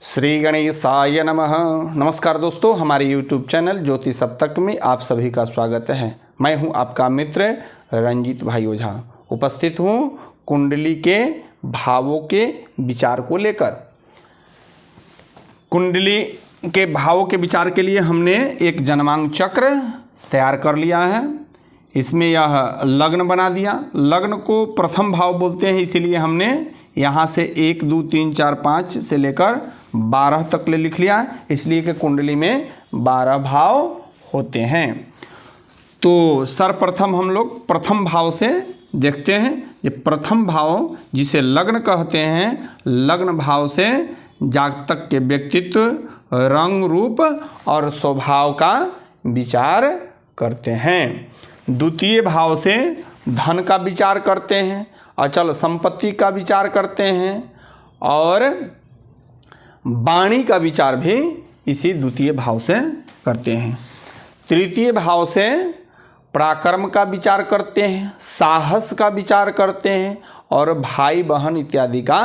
श्री गणेशाय नमः। नमस्कार दोस्तों, हमारे YouTube चैनल ज्योतिष सप्तक में आप सभी का स्वागत है। मैं हूं आपका मित्र रंजीत भाई ओझा। उपस्थित हूं कुंडली के भावों के विचार को लेकर। कुंडली के भावों के विचार के लिए हमने एक जन्मांक चक्र तैयार कर लिया है। इसमें यह लग्न बना दिया। लग्न को प्रथम भाव बोलते हैं, इसीलिए हमने यहाँ से 1, 2, 3, 4, 5 से लेकर 12 तक ले लिख लिया है, इसलिए कि कुंडली में 12 भाव होते हैं। तो सर्वप्रथम हम लोग प्रथम भाव से देखते हैं। ये प्रथम भाव जिसे लग्न कहते हैं, लग्न भाव से जातक के व्यक्तित्व, रंग, रूप और स्वभाव का विचार करते हैं। द्वितीय भाव से धन का विचार करते हैं, अचल संपत्ति का विचार करते हैं और वाणी का विचार भी इसी द्वितीय भाव से करते हैं। तृतीय भाव से पराक्रम का विचार करते हैं, साहस का विचार करते हैं और भाई बहन इत्यादि का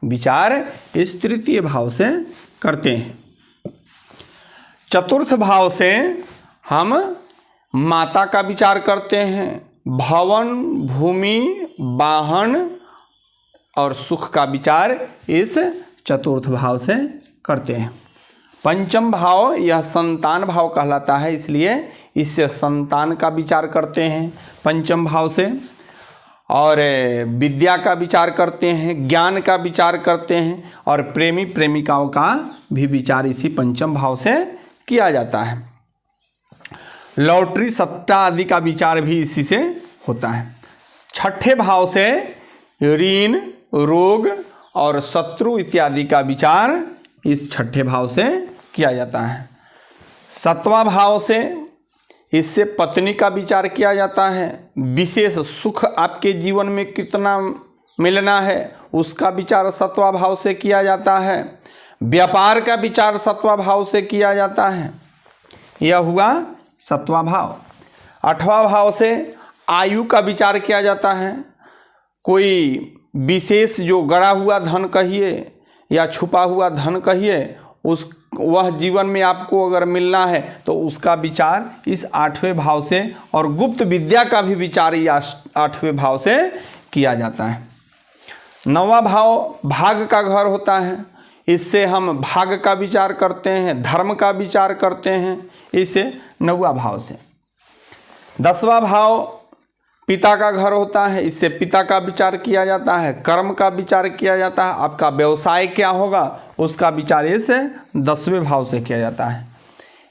विचार इस तृतीय भाव से करते हैं। चतुर्थ भाव से हम माता का विचार करते हैं, भवन, भूमि, वाहन और सुख का विचार इस चतुर्थ भाव से करते हैं। पंचम भाव यह संतान भाव कहलाता है, इसलिए इससे संतान का विचार करते हैं पंचम भाव से। और विद्या का विचार करते हैं, ज्ञान का विचार करते हैं और प्रेमी प्रेमिकाओं का भी विचार इसी पंचम भाव से किया जाता है। लॉटरी, सट्टा आदि का विचार भी इसी से होता है। छठे भाव से ऋण, रोग और शत्रु इत्यादि का विचार इस छठे भाव से किया जाता है। सातवां भाव से इससे पत्नी का विचार किया जाता है। विशेष सुख आपके जीवन में कितना मिलना है उसका विचार सातवां भाव से किया जाता है। व्यापार का विचार सातवां भाव से किया जाता है। यह हुआ सातवां भाव। आठवां भाव से आयु का विचार किया जाता है। कोई विशेष जो गड़ा हुआ धन कहिए या छुपा हुआ धन कहिए, वह जीवन में आपको अगर मिलना है तो उसका विचार इस आठवें भाव से और गुप्त विद्या का भी विचार इस आठवें भाव से किया जाता है। नौवां भाव भाग का घर होता है, इससे हम भाग का विचार करते हैं, धर्म का विचार करते हैं इसे नौवां भाव से। 10वां भाव पिता का घर होता है, इससे पिता का विचार किया जाता है, कर्म का विचार किया जाता है, आपका व्यवसाय क्या होगा उसका विचार इस 10वें भाव से किया जाता है।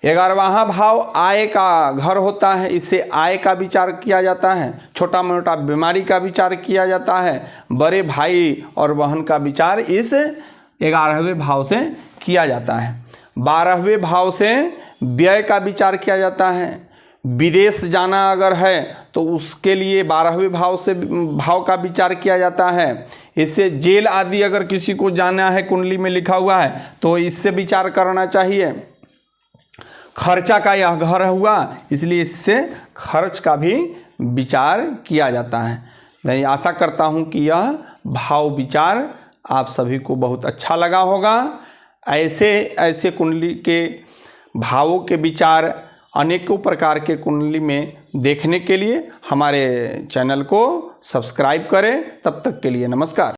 11वां भाव आय का घर होता है, इससे आय का विचार किया जाता है, छोटा मोटा बीमारी का विचार किया जाता है, बड़े भाई और बहन का विचार इस 11वें भाव से किया जाता है। 12वें भाव से व्यय का विचार किया जाता है। विदेश जाना अगर है तो उसके लिए 12वें भाव का विचार किया जाता है। इससे जेल आदि अगर किसी को जाना है, कुंडली में लिखा हुआ है तो इससे विचार करना चाहिए। खर्चा का यह घर हुआ, इसलिए इससे खर्च का भी विचार किया जाता है। मैं आशा करता हूँ कि यह भाव विचार आप सभी को बहुत अच्छा लगा होगा। ऐसे कुंडली के भावों के विचार अनेकों प्रकार के कुंडली में देखने के लिए हमारे चैनल को सब्सक्राइब करें। तब तक के लिए नमस्कार।